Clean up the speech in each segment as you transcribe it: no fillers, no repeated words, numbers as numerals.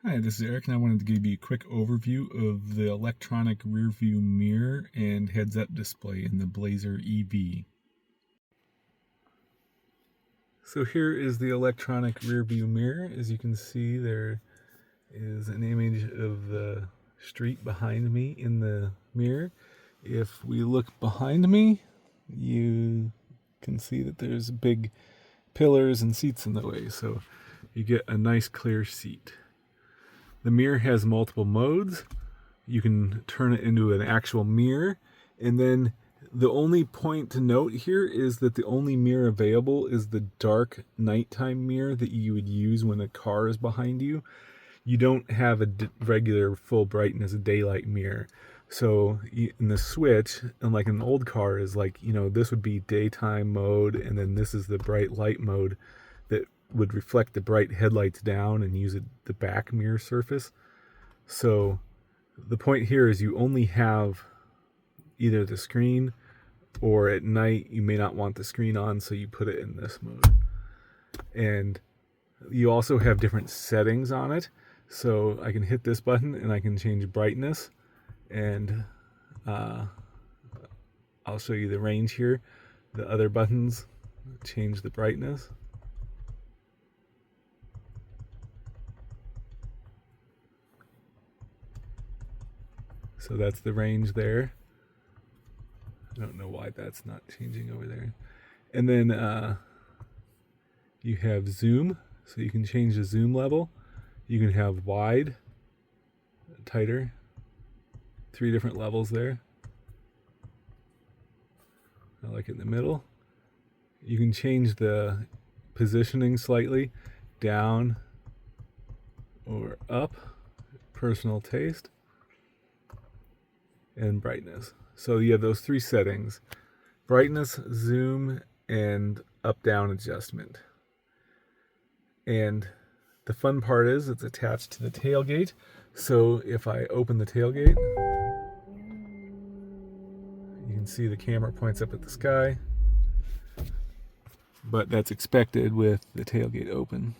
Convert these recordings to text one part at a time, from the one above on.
Hi, this is Eric, and I wanted to give you a quick overview of the electronic rear view mirror and heads-up display in the Blazer EV. So here is the electronic rear view mirror. As you can see, there is an image of the street behind me in the mirror. If we look behind me, you can see that there's big pillars and seats in the way, so you get a nice clear seat. The mirror has multiple modes. You can turn it into an actual mirror, and then the only point to note here is that the only mirror available is the dark nighttime mirror that you would use when a car is behind you. You don't have a regular full brightness daylight mirror. So in the switch, unlike an old car, is like, this would be daytime mode, and then this is the bright light mode that would reflect the bright headlights down and use the back mirror surface. So the point here is you only have either the screen, or at night you may not want the screen on, so you put it in this mode. And you also have different settings on it. So I can hit this button and I can change brightness, and I'll show you the range here. The other buttons change the brightness. So that's the range there. I don't know why that's not changing over there. And then you have zoom, so you can change the zoom level. You can have wide, tighter, 3 different levels there. I like it in the middle. You can change the positioning slightly, down or up, personal taste, and brightness. So you have those 3 settings: brightness, zoom, and up-down adjustment. And the fun part is it's attached to the tailgate. So if I open the tailgate, you can see the camera points up at the sky, but that's expected with the tailgate open.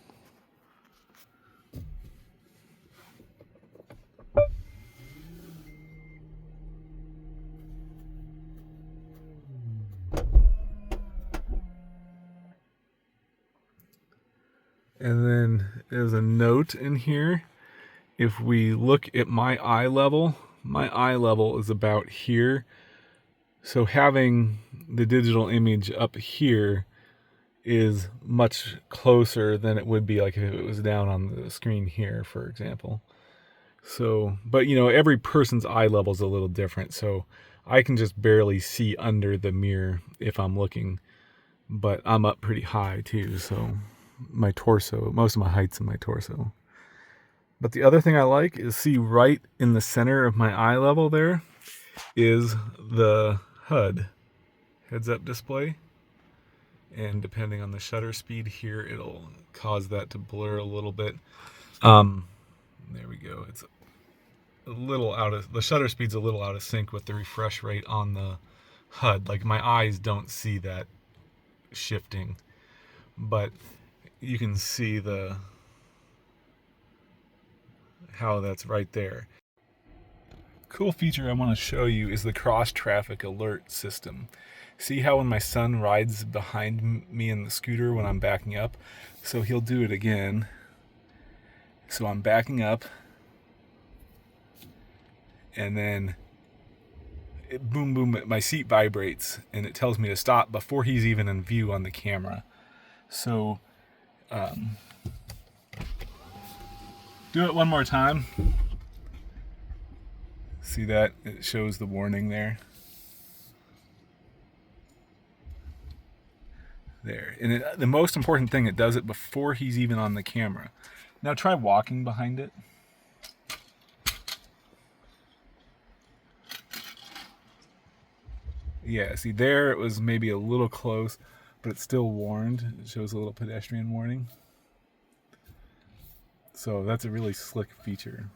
And then there's a note in here. If we look at my eye level is about here. So having the digital image up here is much closer than it would be like if it was down on the screen here, for example. So, but every person's eye level is a little different. So I can just barely see under the mirror if I'm looking, but I'm up pretty high too. So my torso, most of my height's in my torso. But the other thing I like is, see right in the center of my eye level there is the HUD, heads-up display. And depending on the shutter speed here, it'll cause that to blur a little bit. There we go. It's a little the shutter speed's a little out of sync with the refresh rate on the HUD. Like, my eyes don't see that shifting, but you can see how that's right there. Cool feature I want to show you is the cross traffic alert system. See how when my son rides behind me in the scooter when I'm backing up? So he'll do it again. So I'm backing up, and then boom, boom, my seat vibrates and it tells me to stop before he's even in view on the camera. So do it one more time. See that? It shows the warning there. There. And the most important thing, it does it before he's even on the camera. Now try walking behind it. Yeah, see there it was maybe a little close, but it's still warned. It shows a little pedestrian warning. So that's a really slick feature.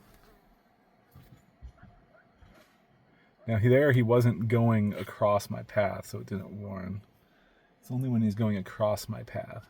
Now there he wasn't going across my path, so it didn't warn. It's only when he's going across my path.